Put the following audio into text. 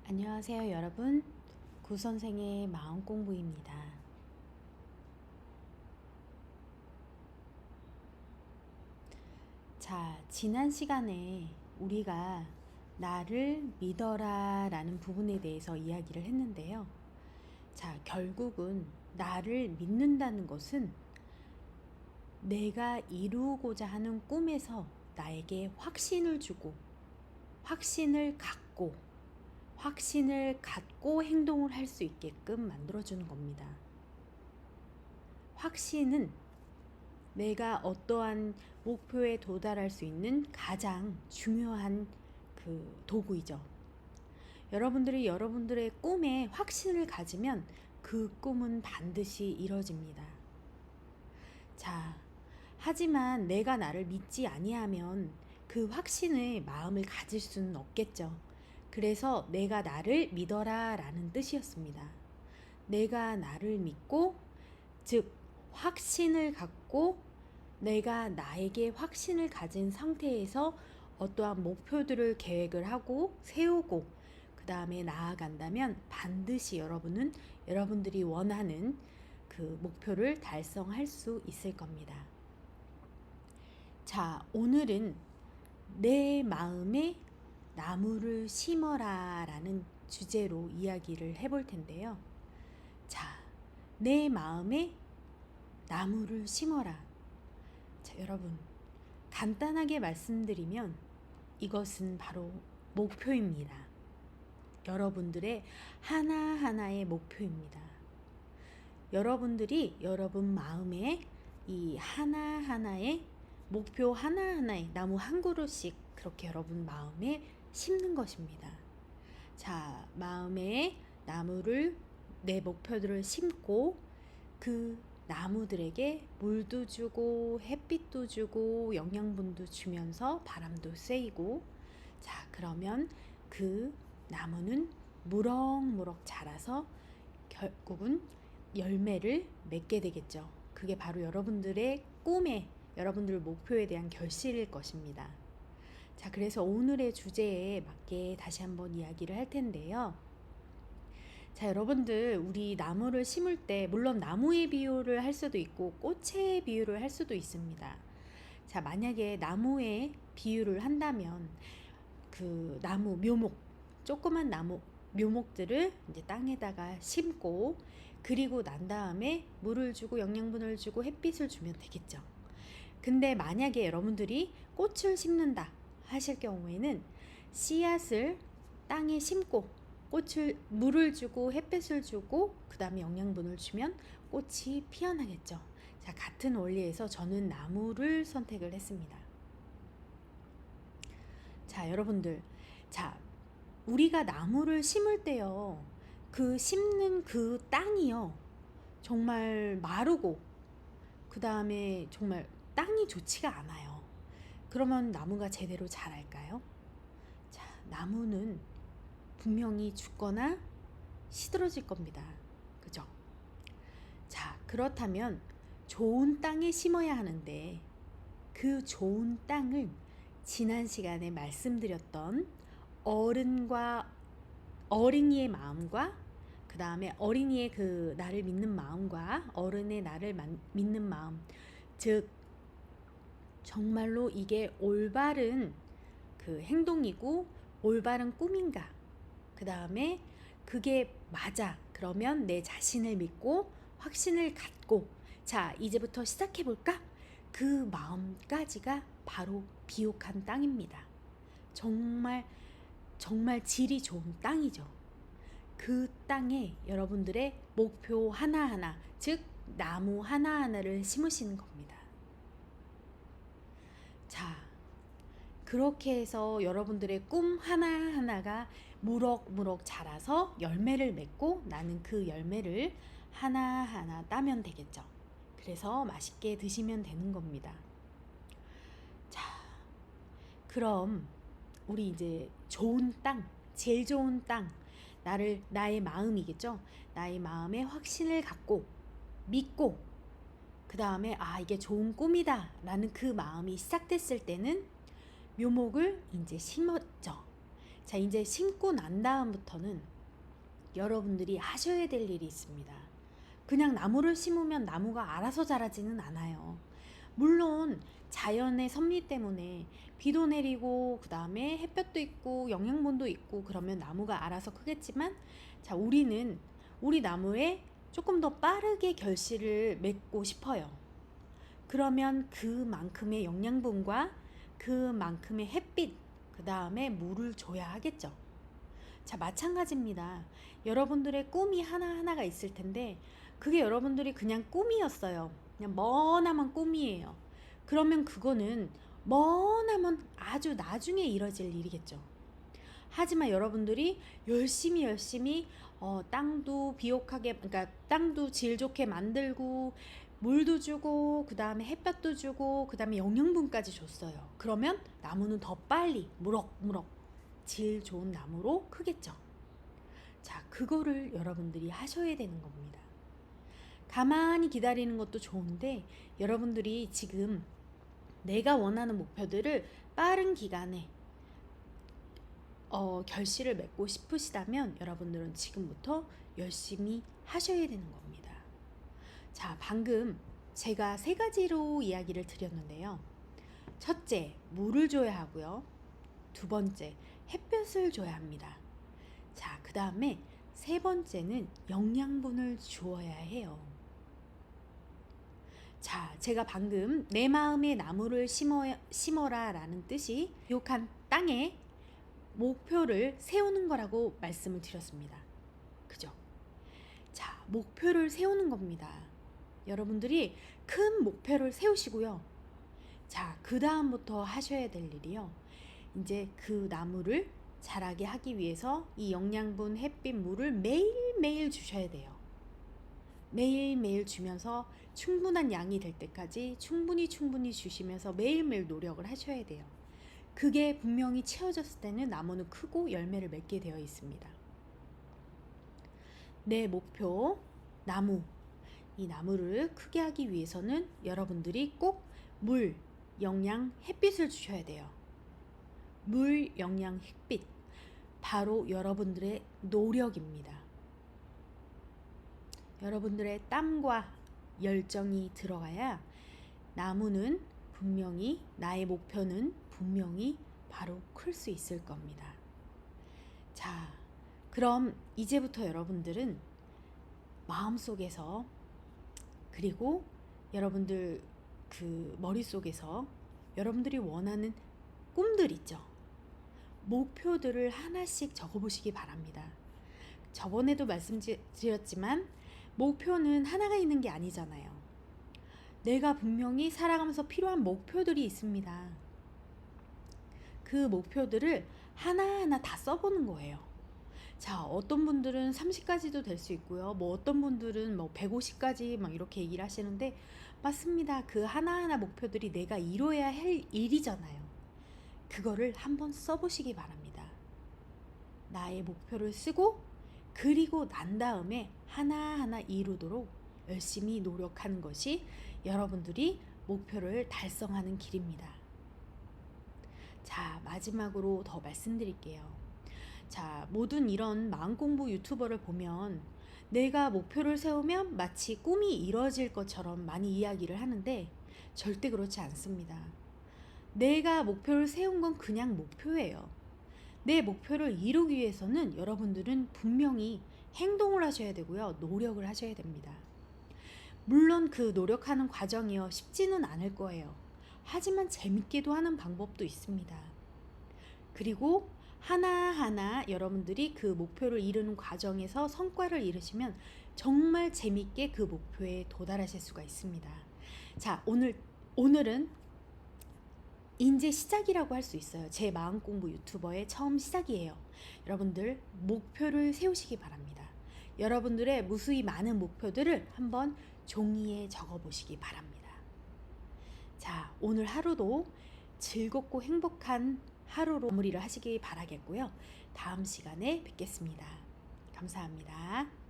안녕하세요, 여러분. 구선생의 마음 공부입니다. 자, 지난 시간에 우리가 나를 믿어라 라는 부분에 대해서 이야기를 했는데요. 자, 결국은 나를 믿는다는 것은 내가 이루고자 하는 꿈에서 나에게 확신을 주고, 확신을 갖고 행동을 할 수 있게끔 만들어주는 겁니다. 확신은 내가 어떠한 목표에 도달할 수 있는 가장 중요한 그 도구이죠. 여러분들이 여러분들의 꿈에 확신을 가지면 그 꿈은 반드시 이뤄집니다. 자, 하지만 내가 나를 믿지 아니하면 그 확신의 마음을 가질 수는 없겠죠. 그래서 내가 나를 믿어라 라는 뜻이었습니다. 내가 나를 믿고, 즉 확신을 갖고 내가 나에게 확신을 가진 상태에서 어떠한 목표들을 계획을 하고 세우고 그 다음에 나아간다면 반드시 여러분은 여러분들이 원하는 그 목표를 달성할 수 있을 겁니다. 자, 오늘은 내 마음에 나무를 심어라 라는 주제로 이야기를 해볼 텐데요. 자, 내 마음에 나무를 심어라. 자, 여러분, 간단하게 말씀드리면 이것은 바로 목표입니다. 여러분들의 하나하나의 목표입니다. 여러분들이 여러분 마음에 이 하나하나의 목표 하나하나의 나무 한 그루씩 그렇게 여러분 마음에 심는 것입니다. 자, 마음에 나무를 내 목표들을 심고 그 나무들에게 물도 주고 햇빛도 주고 영양분도 주면서 바람도 쐬이고, 자, 그러면 그 나무는 무럭무럭 자라서 결국은 열매를 맺게 되겠죠. 그게 바로 여러분들의 꿈에 여러분들 목표에 대한 결실일 것입니다. 자, 그래서 오늘의 주제에 맞게 다시 한번 이야기를 할 텐데요. 자, 여러분들, 우리 나무를 심을 때 물론 나무의 비유를 할 수도 있고 꽃의 비유를 할 수도 있습니다. 자, 만약에 나무의 비유를 한다면 그 나무 묘목, 조그만 나무 묘목들을 이제 땅에다가 심고 그리고 난 다음에 물을 주고 영양분을 주고 햇빛을 주면 되겠죠. 근데 만약에 여러분들이 꽃을 심는다 하실 경우에는 씨앗을 땅에 심고 물을 주고 햇빛을 주고 그 다음에 영양분을 주면 꽃이 피어나겠죠. 자, 같은 원리에서 저는 나무를 선택을 했습니다. 자, 여러분들, 자, 우리가 나무를 심을 때요, 그 심는 그 땅이요, 정말 마르고 그 다음에 정말 땅이 좋지가 않아요. 그러면 나무가 제대로 자랄까요? 자, 나무는 분명히 죽거나 시들어질 겁니다. 그죠? 자, 그렇다면 좋은 땅에 심어야 하는데 그 좋은 땅을 지난 시간에 말씀드렸던 어린이의 마음과 그 다음에 어린이의 그 나를 믿는 마음과 어른의 나를 믿는 마음, 즉 정말로 이게 올바른 그 행동이고 올바른 꿈인가, 그 다음에 그게 맞아, 그러면 내 자신을 믿고 확신을 갖고 자, 이제부터 시작해볼까? 그 마음까지가 바로 비옥한 땅입니다. 정말 질이 좋은 땅이죠. 그 땅에 여러분들의 목표 하나하나, 즉 나무 하나하나를 심으시는 겁니다. 자, 그렇게 해서 여러분들의 꿈 하나하나가 무럭무럭 자라서 열매를 맺고 나는 그 열매를 하나하나 따면 되겠죠. 그래서 맛있게 드시면 되는 겁니다. 자, 그럼 우리 이제 좋은 땅, 제일 좋은 땅, 나의 마음이겠죠. 나의 마음에 확신을 갖고 믿고 그 다음에 이게 좋은 꿈이다 라는 그 마음이 시작됐을 때는 묘목을 이제 심었죠. 자, 이제 심고 난 다음부터는 여러분들이 하셔야 될 일이 있습니다. 그냥 나무를 심으면 나무가 알아서 자라지는 않아요. 물론 자연의 섭리 때문에 비도 내리고 그 다음에 햇볕도 있고 영양분도 있고 그러면 나무가 알아서 크겠지만, 자, 우리는 우리 나무에 조금 더 빠르게 결실을 맺고 싶어요. 그러면 그만큼의 영양분과 그만큼의 햇빛, 그 다음에 물을 줘야 하겠죠. 자, 마찬가지입니다. 여러분들의 꿈이 하나하나가 있을 텐데 그게 여러분들이 그냥 꿈이었어요. 그냥 머나먼 꿈이에요. 그러면 그거는 머나먼 아주 나중에 이뤄질 일이겠죠. 하지만 여러분들이 열심히 땅도 비옥하게, 그러니까 땅도 질 좋게 만들고 물도 주고 그 다음에 햇볕도 주고 그 다음에 영양분까지 줬어요. 그러면 나무는 더 빨리 무럭무럭 질 좋은 나무로 크겠죠. 자, 그거를 여러분들이 하셔야 되는 겁니다. 가만히 기다리는 것도 좋은데 여러분들이 지금 내가 원하는 목표들을 빠른 기간에 결실을 맺고 싶으시다면 여러분들은 지금부터 열심히 하셔야 되는 겁니다. 자, 방금 제가 3가지로 이야기를 드렸는데요. 첫째, 물을 줘야 하고요. 두 번째, 햇볕을 줘야 합니다. 자, 그 다음에 3번째는 영양분을 주어야 해요. 자, 제가 방금 내 마음의 나무를 심어라 라는 뜻이 비옥한 땅에 목표를 세우는 거라고 말씀을 드렸습니다. 그죠? 자, 목표를 세우는 겁니다. 여러분들이 큰 목표를 세우시고요. 자, 그 다음부터 하셔야 될 일이요. 이제 그 나무를 자라게 하기 위해서 이 영양분, 햇빛, 물을 매일매일 주셔야 돼요. 매일매일 주면서 충분한 양이 될 때까지 충분히 주시면서 매일매일 노력을 하셔야 돼요. 그게 분명히 채워졌을 때는 나무는 크고 열매를 맺게 되어 있습니다. 내 목표, 나무. 이 나무를 크게 하기 위해서는 여러분들이 꼭 물, 영양, 햇빛을 주셔야 돼요. 물, 영양, 햇빛. 바로 여러분들의 노력입니다. 여러분들의 땀과 열정이 들어가야 나무는 분명히, 나의 목표는 분명히 바로 클 수 있을 겁니다. 자, 그럼 이제부터 여러분들은 마음속에서, 그리고 여러분들 그 머릿속에서 여러분들이 원하는 꿈들 있죠. 목표들을 하나씩 적어보시기 바랍니다. 저번에도 말씀드렸지만 목표는 하나가 있는 게 아니잖아요. 내가 분명히 살아가면서 필요한 목표들이 있습니다. 그 목표들을 하나하나 다 써보는 거예요. 자, 어떤 분들은 30까지도 될 수 있고요. 어떤 분들은 150까지 막 이렇게 얘기를 하시는데, 맞습니다. 그 하나하나 목표들이 내가 이뤄야 할 일이잖아요. 그거를 한번 써보시기 바랍니다. 나의 목표를 쓰고 그리고 난 다음에 하나하나 이루도록 열심히 노력하는 것이 여러분들이 목표를 달성하는 길입니다. 자, 마지막으로 더 말씀드릴게요. 자, 모든 이런 마음공부 유튜버를 보면 내가 목표를 세우면 마치 꿈이 이뤄질 것처럼 많이 이야기를 하는데 절대 그렇지 않습니다. 내가 목표를 세운 건 그냥 목표예요. 내 목표를 이루기 위해서는 여러분들은 분명히 행동을 하셔야 되고요. 노력을 하셔야 됩니다. 물론 그 노력하는 과정이요, 쉽지는 않을 거예요. 하지만 재밌게도 하는 방법도 있습니다. 그리고 하나하나 여러분들이 그 목표를 이루는 과정에서 성과를 이루시면 정말 재밌게 그 목표에 도달하실 수가 있습니다. 자, 오늘은 이제 시작이라고 할 수 있어요. 제 마음공부 유튜버의 처음 시작이에요. 여러분들 목표를 세우시기 바랍니다. 여러분들의 무수히 많은 목표들을 한번 종이에 적어보시기 바랍니다. 자, 오늘 하루도 즐겁고 행복한 하루로 마무리를 하시기 바라겠고요. 다음 시간에 뵙겠습니다. 감사합니다.